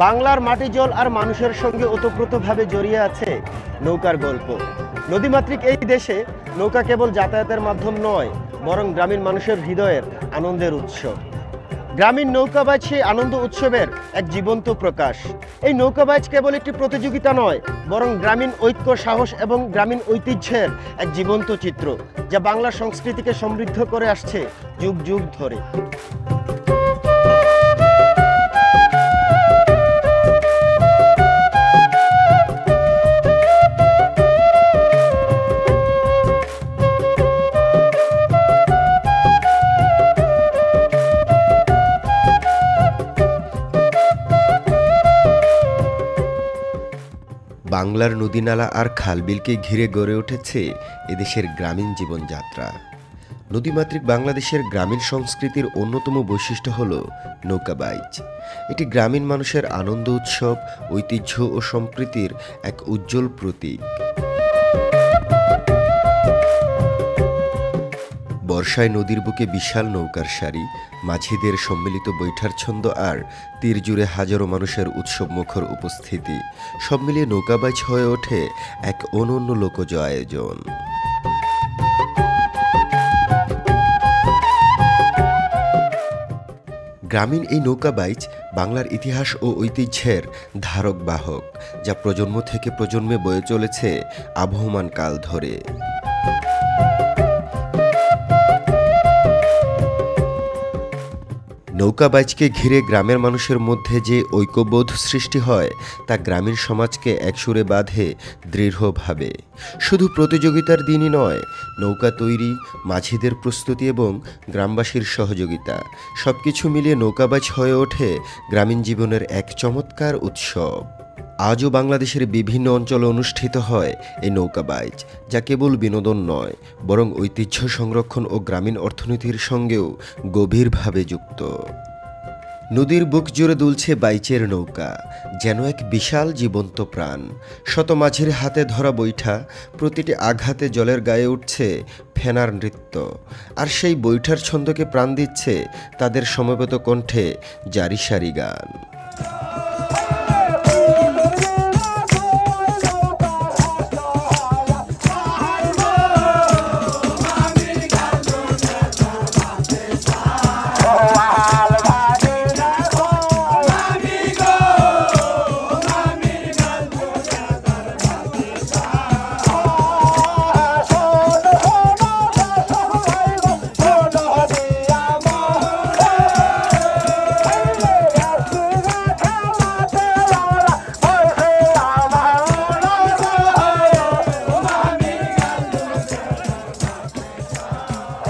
বাংলার মাটি জল আর মানুষের সঙ্গে ওতপ্রোতভাবে জড়িয়ে আছে নৌকার গল্প। নদীমাতৃক এই দেশে নৌকা কেবল যাতায়াতের মাধ্যম নয়, বরং গ্রামীণ মানুষের হৃদয়ের আনন্দের উৎস। গ্রামীণ নৌকাবাজ সেই আনন্দ উৎসবের এক জীবন্ত প্রকাশ। এই নৌকাবাজ কেবল একটি প্রতিযোগিতা নয়, বরং গ্রামীণ ঐক্য, সাহস এবং গ্রামীণ ঐতিহ্যের এক জীবন্ত চিত্র, যা বাংলা সংস্কৃতিকে সমৃদ্ধ করে আসছে যুগ যুগ ধরে। বাংলার নদীনালা আর খালবিলকে ঘিরে গড়ে উঠেছে এদেশের গ্রামীণ জীবনযাত্রা। নদীমাতৃক বাংলাদেশের গ্রামীণ সংস্কৃতির অন্যতম বৈশিষ্ট্য হল নৌকাবাইজ। এটি গ্রামীণ মানুষের আনন্দ উৎসব, ঐতিহ্য ও সম্প্রীতির এক উজ্জ্বল প্রতীক। বর্ষায় নদীর বুকে বিশাল নৌকার সারি, মাঝিদের সম্মিলিত বৈঠার ছন্দ আর তীর জুড়ে হাজারো মানুষের উৎসবমুখর উপস্থিতি সব মিলিয়ে নৌকাবাজ হয়ে ওঠে এক অনন্য লোকজ আয়োজন। গ্রামীণ এই নৌকাবাইজ বাংলার ইতিহাস ও ঐতিহ্যের ধারক বাহক, যা প্রজন্ম থেকে প্রজন্মে বয়ে চলেছে আবহমান কাল ধরে। নৌকাবাইজকে ঘিরে গ্রামের মানুষের মধ্যে যে ঐক্যবোধ সৃষ্টি হয়, তা গ্রামীণ সমাজকে একসুরে বাঁধে দৃঢ়ভাবে। শুধু প্রতিযোগিতার দিনই নয়, নৌকা তৈরি, মাঝিদের প্রস্তুতি এবং গ্রামবাসীর সহযোগিতা সবকিছু মিলিয়ে নৌকাবাইজ হয়ে ওঠে গ্রামীণ জীবনের এক চমৎকার উৎসব। আজও বাংলাদেশের বিভিন্ন অঞ্চলে অনুষ্ঠিত হয় এই নৌকাবাইজ, যা কেবল বিনোদন নয়, বরং ঐতিহ্য সংরক্ষণ ও গ্রামীণ অর্থনীতির সঙ্গেও গভীরভাবে যুক্ত। নদীর বুক জুড়ে দুলছে বাইচের নৌকা, যেন এক বিশাল জীবন্ত প্রাণ। শত মাঝির হাতে ধরা বৈঠা, প্রতিটি আঘাতে জলের গায়ে উঠছে ফেনার নৃত্য, আর সেই বৈঠার ছন্দকে প্রাণ দিচ্ছে তাদের সমবেত কণ্ঠে জারি সারি গান।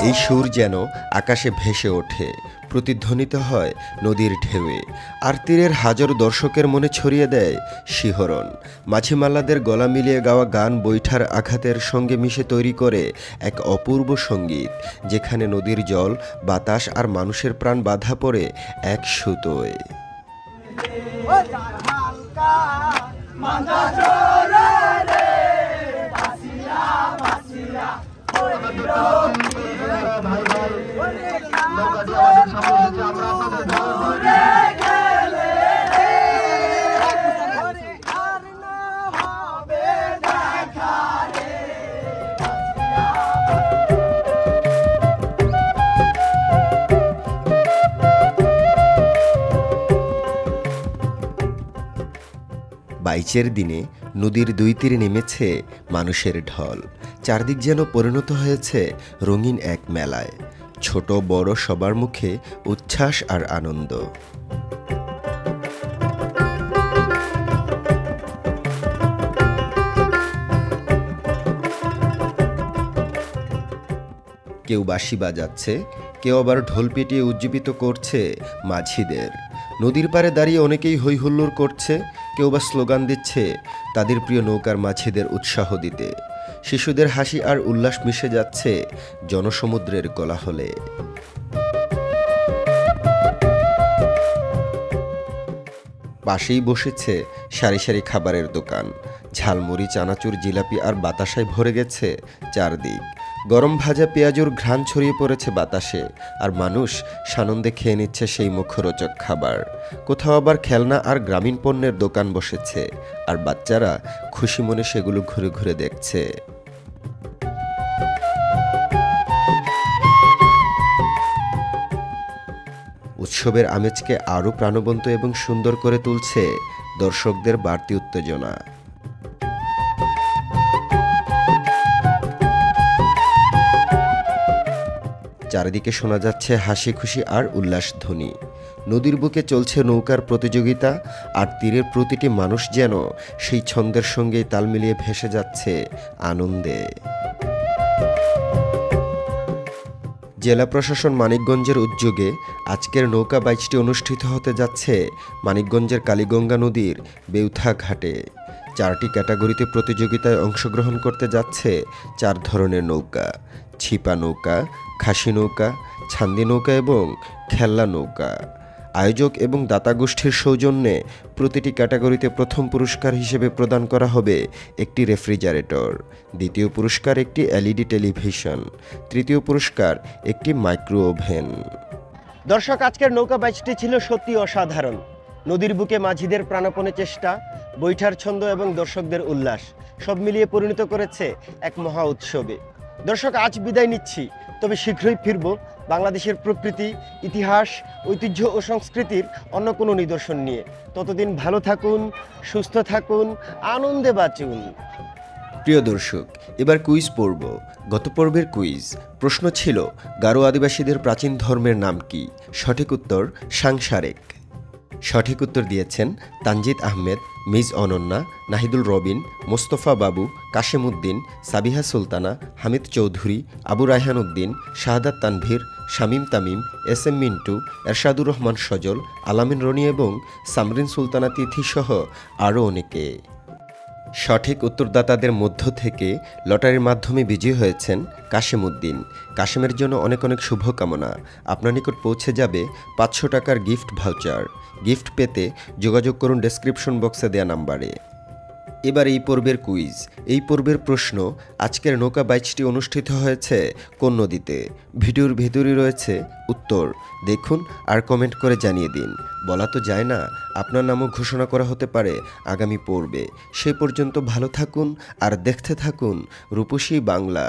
এই সুর যেন আকাশে ভেসে ওঠে, প্রতিধ্বনিত হয় নদীর ঢেউয়ে, আর তীরের হাজারো দর্শকের মনে ছড়িয়ে দেয় শিহরণ। মাঝিমাল্লাদের গলা মিলিয়ে গাওয়া গান বৈঠার আঘাতের সঙ্গে মিশে তৈরি করে এক অপূর্ব সঙ্গীত, যেখানে নদীর জল, বাতাস আর মানুষের প্রাণ বাঁধা পড়ে এক সুতোয়। বাইচের দিনে নদীর দুই তীরে নেমেছে মানুষের ঢল। চারদিক যেন পরিণত হয়েছে রঙিন এক মেলায়। ছোট বড় সবার মুখে উচ্ছ্বাস আর আনন্দ। কেউ বাঁশি বাজাচ্ছে, কেউ আবার ঢোল পিটিয়ে উজ্জীবিত করছে মাঝিদের। নদীর পাড়ে দাঁড়িয়ে অনেকেই হৈ হুল্লোড় করছে, কেউ বা স্লোগান দিচ্ছে তাদের প্রিয় নৌকার মাঝিদের উৎসাহ দিতে। শিশুদের হাসি আর উল্লাস মিশে যাচ্ছে জনসমুদ্রের কোলাহলে। পাশেই বসেছে সারি সারি খাবারের দোকান। ঝালমুড়ি, চানাচুর, জিলাপি আর বাতাসায় ভরে গেছে চারদিক। গরম ভাজা পেঁয়াজুর ঘ্রাণ ছড়িয়ে পড়েছে বাতাসে, আর মানুষ সানন্দে খেয়ে নিচ্ছে সেই মুখরোচক খাবার। কোথাও আবার খেলনা আর গ্রামীণ পণ্যের দোকান বসেছে, আর বাচ্চারা খুশি মনে সেগুলো ঘুরে ঘুরে দেখছে। উৎসবের আমেজকে আরও প্রাণবন্ত এবং সুন্দর করে তুলছে দর্শকদের বাড়তি উত্তেজনা। চারিদিকে শোনা যাচ্ছে হাসি খুশি আর উল্লাস ধ্বনি। নদীর বুকে চলছে নৌকার প্রতিযোগিতা, আর তীরের প্রতিটি মানুষ যেন সেই ছন্দের সঙ্গেই তাল মিলিয়ে ভেসে যাচ্ছে আনন্দে। জেলা প্রশাসন মানিকগঞ্জের উদ্যোগে আজকের নৌকা বাইচটি অনুষ্ঠিত হতে যাচ্ছে মানিকগঞ্জের কালীগঙ্গা নদীর বেউথা ঘাটে। 4টি ক্যাটাগরিতে প্রতিযোগিতায় অংশগ্রহণ করতে যাচ্ছে 4 ধরনের নৌকা: ছিপা নৌকা, খাসি নৌকা, ছান্দি নৌকা এবং খেলনা নৌকা। আয়োজক এবং দাতা গোষ্ঠীর সৌজন্যে প্রতিটি ক্যাটাগরিতে প্রথম পুরস্কার হিসেবে প্রদান করা হবে একটি রেফ্রিজারেটর, দ্বিতীয় পুরস্কার একটি এলইডি টেলিভিশন, তৃতীয় পুরস্কার একটি মাইক্রো ওভেন। দর্শক, আজকের নৌকা বাইচটি ছিল সত্যি অসাধারণ। নদীর বুকে মাঝিদের প্রাণপণে চেষ্টা, বৈঠার ছন্দ এবং দর্শকদের উল্লাস সব মিলিয়ে পরিণত করেছে এক মহা উৎসবে। দর্শক, আজ বিদায় নিচ্ছি, তবে শীঘ্রই ফিরব বাংলাদেশের প্রকৃতি, ইতিহাস, ঐতিহ্য ও সংস্কৃতির অন্য কোনো নিদর্শন নিয়ে। ততদিন ভালো থাকুন, সুস্থ থাকুন, আনন্দে বাঁচুন। প্রিয় দর্শক, এবার কুইজ পড়ব। গত পর্বের কুইজ প্রশ্ন ছিল, গারো আদিবাসীদের প্রাচীন ধর্মের নাম কি? সঠিক উত্তর সাংসারিক। সঠিক উত্তর দিয়েছেন তানজিদ আহমেদ, মিজ অনন্যা, নাহিদুল রবিন, মোস্তফা বাবু, কাশেম উদ্দিন, সাবিহা সুলতানা, হামিদ চৌধুরী, আবু রায়হান উদ্দিন, শাহাদাত তানভীর, শামীম তামিম, এস এম মিন্টু, এরশাদুর রহমান সজল, আলামিন রনি এবং সামরিন সুলতানা তিথি সহ আরও অনেকে। সঠিক উত্তরদাতাদের মধ্য থেকে লটারির মাধ্যমে বিজয়ী হয়েছেন কাশেম উদ্দিন। কাশেমের জন্য অনেক অনেক শুভকামনা। আপনার নিকট পৌঁছে যাবে 500 টাকার গিফট ভাউচার। গিফট পেতে যোগাযোগ করুন ডেসক্রিপশন বক্সে দেওয়া নাম্বারে। এবার এই পর্বের কুইজ। এই পর্বের প্রশ্ন, আজকের নৌকা বাইচটি অনুষ্ঠিত হয়েছে কোন নদীতে? ভিডিওর ভেতরে রয়েছে উত্তর, দেখুন আর কমেন্ট করে জানিয়ে দিন। বলা তো যায় না, আপনার নামও ঘোষণা করা হতে পারে আগামী পর্বে। সে পর্যন্ত ভালো থাকুন আর দেখতে থাকুন রূপসী বাংলা।